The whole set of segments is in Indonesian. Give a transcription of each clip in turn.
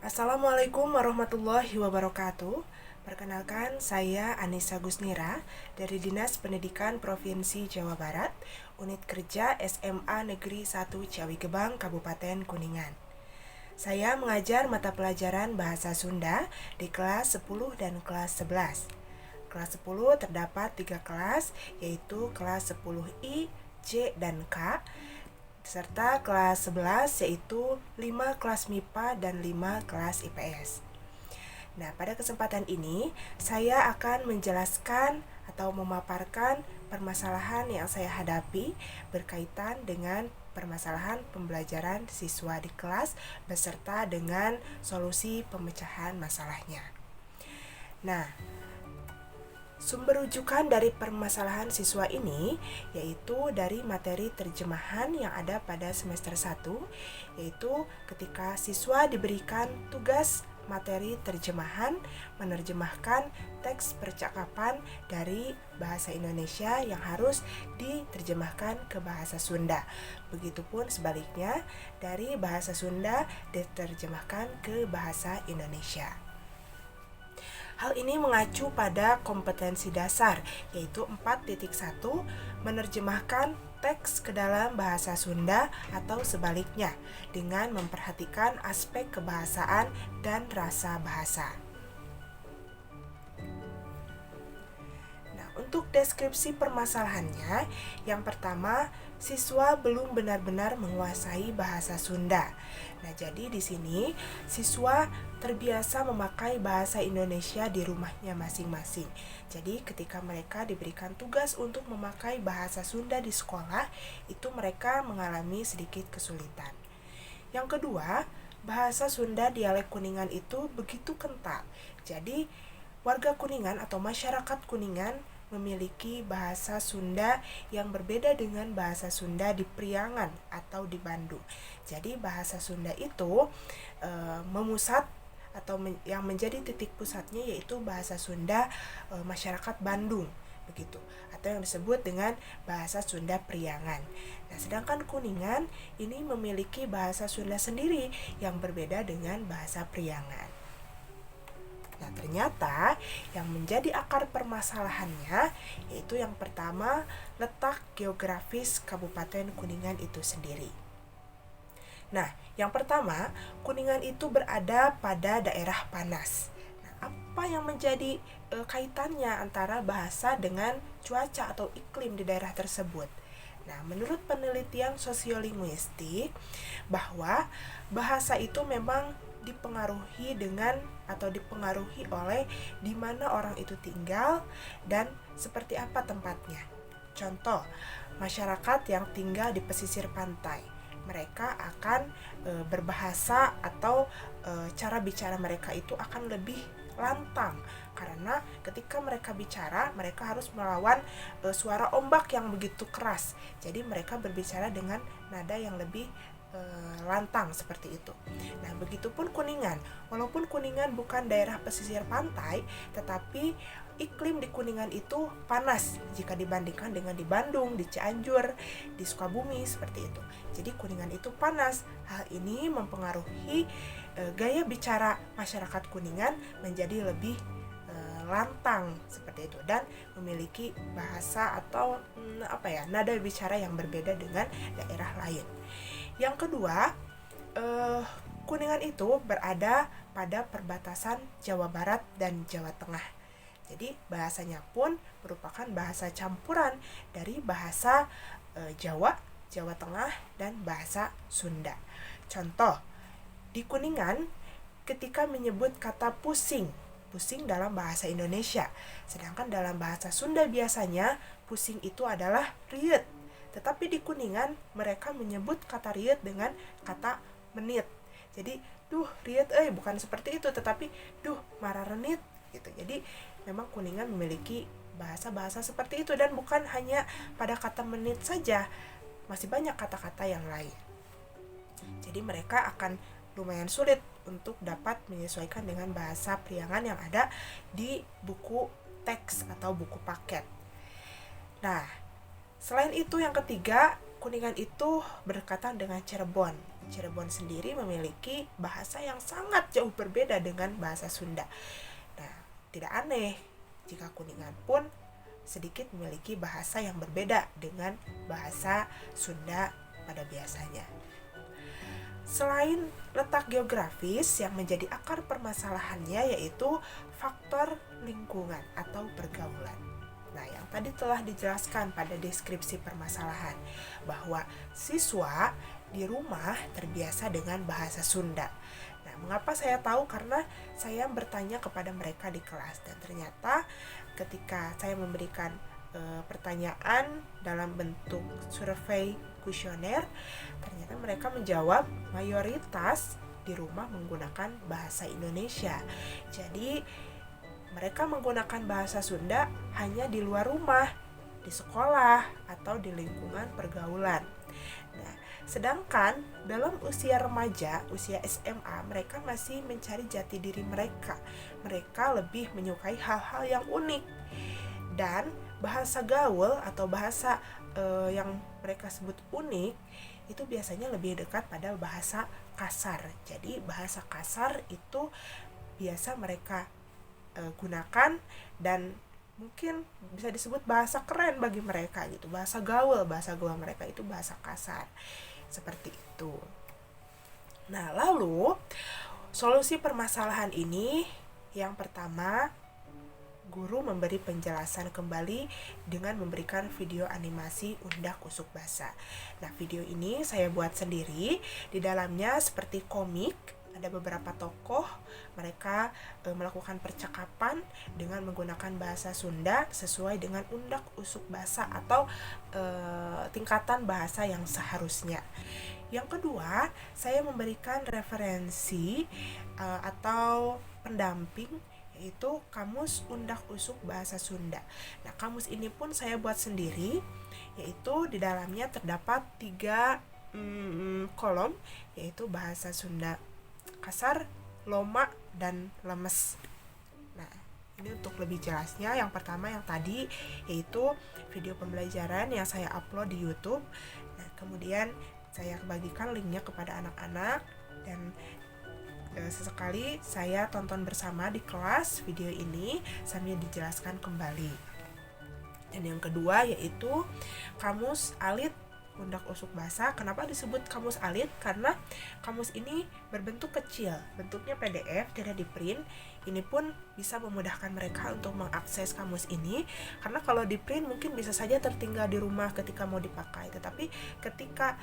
Assalamualaikum warahmatullahi wabarakatuh. Perkenalkan, saya Anissa Gusnira dari Dinas Pendidikan Provinsi Jawa Barat, Unit Kerja SMA Negeri 1 Ciawi Gebang, Kabupaten Kuningan. Saya mengajar mata pelajaran Bahasa Sunda di kelas 10 dan kelas 11. Kelas 10 terdapat 3 kelas, yaitu kelas 10I, C, dan K, serta kelas 11 yaitu 5 kelas MIPA dan 5 kelas IPS. Nah, pada kesempatan ini saya akan menjelaskan atau memaparkan permasalahan yang saya hadapi berkaitan dengan permasalahan pembelajaran siswa di kelas beserta dengan solusi pemecahan masalahnya. Nah, sumber rujukan dari permasalahan siswa ini yaitu dari materi terjemahan yang ada pada semester 1, yaitu ketika siswa diberikan tugas materi terjemahan menerjemahkan teks percakapan dari bahasa Indonesia yang harus diterjemahkan ke bahasa Sunda. Begitupun sebaliknya, dari bahasa Sunda diterjemahkan ke bahasa Indonesia. Hal ini mengacu pada kompetensi dasar, yaitu 4.1, menerjemahkan teks ke dalam bahasa Sunda atau sebaliknya, dengan memperhatikan aspek kebahasaan dan rasa bahasa. Nah, untuk deskripsi permasalahannya, yang pertama, siswa belum benar-benar menguasai bahasa Sunda. Nah, jadi di sini siswa terbiasa memakai bahasa Indonesia di rumahnya masing-masing. Jadi ketika mereka diberikan tugas untuk memakai bahasa Sunda di sekolah, itu mereka mengalami sedikit kesulitan. Yang kedua, bahasa Sunda dialek Kuningan itu begitu kental. Jadi warga Kuningan atau masyarakat Kuningan memiliki bahasa Sunda yang berbeda dengan bahasa Sunda di Priangan atau di Bandung. Jadi bahasa Sunda itu memusat atau yang menjadi titik pusatnya yaitu bahasa Sunda masyarakat Bandung, begitu, atau yang disebut dengan bahasa Sunda Priangan. Nah, sedangkan Kuningan ini memiliki bahasa Sunda sendiri yang berbeda dengan bahasa Priangan. Nah, ternyata yang menjadi akar permasalahannya yaitu yang pertama, letak geografis Kabupaten Kuningan itu sendiri. Nah, yang pertama, Kuningan itu berada pada daerah panas. Nah, apa yang menjadi kaitannya antara bahasa dengan cuaca atau iklim di daerah tersebut? Nah, menurut penelitian sosiolinguistik bahwa bahasa itu memang dipengaruhi dengan atau dipengaruhi oleh di mana orang itu tinggal dan seperti apa tempatnya. Contoh, masyarakat yang tinggal di pesisir pantai, mereka akan berbahasa atau cara bicara mereka itu akan lebih lantang karena ketika mereka bicara mereka harus melawan suara ombak yang begitu keras. Jadi mereka berbicara dengan nada yang lebih lantang seperti itu. Nah, begitupun Kuningan. Walaupun Kuningan bukan daerah pesisir pantai, tetapi iklim di Kuningan itu panas jika dibandingkan dengan di Bandung, di Cianjur, di Sukabumi seperti itu. Jadi Kuningan itu panas. Hal ini mempengaruhi gaya bicara masyarakat Kuningan menjadi lebih lantang seperti itu dan memiliki bahasa atau nada bicara yang berbeda dengan daerah lain. Yang kedua, Kuningan itu berada pada perbatasan Jawa Barat dan Jawa Tengah. Jadi bahasanya pun merupakan bahasa campuran dari bahasa Jawa, Jawa Tengah, dan bahasa Sunda. Contoh, di Kuningan ketika menyebut kata pusing dalam bahasa Indonesia, sedangkan dalam bahasa Sunda biasanya pusing itu adalah riet. Tetapi di Kuningan mereka menyebut kata riet dengan kata menit. Jadi, duh riet bukan seperti itu, tetapi duh mararenit gitu. Jadi memang Kuningan memiliki bahasa-bahasa seperti itu dan bukan hanya pada kata menit saja, masih banyak kata-kata yang lain. Jadi mereka akan lumayan sulit untuk dapat menyesuaikan dengan bahasa Priangan yang ada di buku teks atau buku paket. Nah, selain itu yang ketiga, Kuningan itu berdekatan dengan Cirebon. Cirebon sendiri memiliki bahasa yang sangat jauh berbeda dengan bahasa Sunda. Nah, tidak aneh jika Kuningan pun sedikit memiliki bahasa yang berbeda dengan bahasa Sunda pada biasanya. Selain letak geografis yang menjadi akar permasalahannya yaitu faktor lingkungan atau pergaulan. Nah, yang tadi telah dijelaskan pada deskripsi permasalahan bahwa siswa di rumah terbiasa dengan bahasa Sunda. Nah, mengapa saya tahu? Karena saya bertanya kepada mereka di kelas dan ternyata ketika saya memberikan pertanyaan dalam bentuk survei kuesioner, ternyata mereka menjawab mayoritas di rumah menggunakan bahasa Indonesia. Jadi mereka menggunakan bahasa Sunda hanya di luar rumah, di sekolah atau di lingkungan pergaulan. Nah, sedangkan dalam usia remaja, usia SMA, mereka masih mencari jati diri mereka. Mereka lebih menyukai hal-hal yang unik. Dan bahasa gaul atau bahasa yang mereka sebut unik itu biasanya lebih dekat pada bahasa kasar. Jadi bahasa kasar itu biasa mereka gunakan dan mungkin bisa disebut bahasa keren bagi mereka gitu. Bahasa gaul mereka itu bahasa kasar. Seperti itu. Nah, lalu solusi permasalahan ini yang pertama, guru memberi penjelasan kembali dengan memberikan video animasi Undak Usuk Basa. Nah, video ini saya buat sendiri. Di dalamnya seperti komik, ada beberapa tokoh, mereka melakukan percakapan dengan menggunakan bahasa Sunda sesuai dengan Undak Usuk Basa atau tingkatan bahasa yang seharusnya. Yang kedua, saya memberikan referensi atau pendamping yaitu Kamus Undak Usuk Bahasa Sunda. Nah, kamus ini pun saya buat sendiri, yaitu di dalamnya terdapat 3 kolom, yaitu bahasa Sunda kasar, loma, dan lemes. Nah, ini untuk lebih jelasnya, yang pertama yang tadi yaitu video pembelajaran yang saya upload di YouTube. Nah, kemudian saya bagikan linknya kepada anak-anak dan sesekali saya tonton bersama di kelas video ini sambil dijelaskan kembali. Dan yang kedua yaitu Kamus Alit Undak Usuk Basa. Kenapa disebut kamus alit? Karena kamus ini berbentuk kecil, bentuknya PDF, tidak di print. Ini pun bisa memudahkan mereka untuk mengakses kamus ini, karena kalau di print mungkin bisa saja tertinggal di rumah ketika mau dipakai, tetapi ketika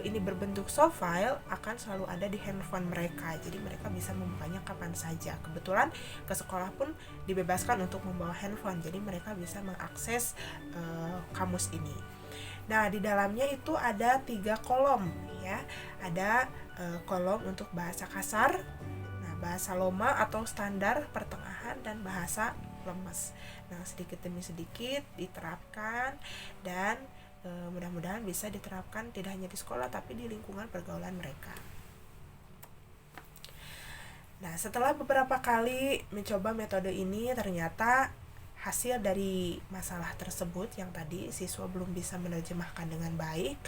ini berbentuk soft file akan selalu ada di handphone mereka, jadi mereka bisa membukanya kapan saja. Kebetulan ke sekolah pun dibebaskan untuk membawa handphone, jadi mereka bisa mengakses kamus ini. Nah, di dalamnya itu ada 3 kolom ya. Ada kolom untuk bahasa kasar, nah bahasa loma atau standar pertengahan, dan bahasa lemes. Nah, sedikit demi sedikit diterapkan dan mudah-mudahan bisa diterapkan tidak hanya di sekolah tapi di lingkungan pergaulan mereka. Nah, setelah beberapa kali mencoba metode ini, ternyata hasil dari masalah tersebut yang tadi siswa belum bisa menerjemahkan dengan baik,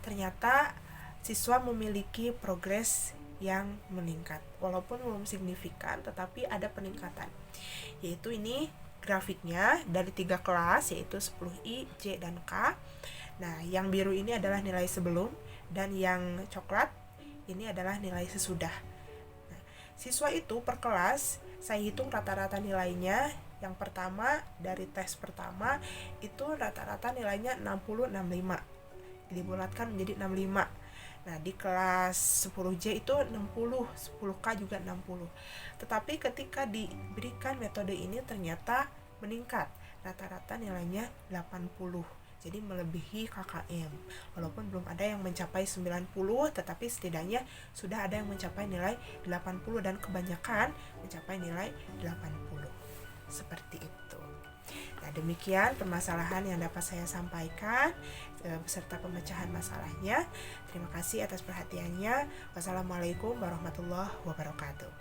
ternyata siswa memiliki progres yang meningkat. Walaupun belum signifikan, tetapi ada peningkatan. Yaitu ini grafiknya dari 3 kelas, yaitu 10I, J, dan K. Nah, yang biru ini adalah nilai sebelum, dan yang coklat ini adalah nilai sesudah. Nah, siswa itu per kelas, saya hitung rata-rata nilainya. Yang pertama, dari tes pertama itu rata-rata nilainya 60-65, dibulatkan menjadi 65. Nah, di kelas 10J itu 60, 10K juga 60. Tetapi ketika diberikan metode ini ternyata meningkat, rata-rata nilainya 80. Jadi melebihi KKM. Walaupun belum ada yang mencapai 90, tetapi setidaknya sudah ada yang mencapai nilai 80 dan kebanyakan mencapai nilai 80. Seperti itu. Nah, demikian permasalahan yang dapat saya sampaikan beserta pemecahan masalahnya. Terima kasih atas perhatiannya. Wassalamualaikum warahmatullahi wabarakatuh.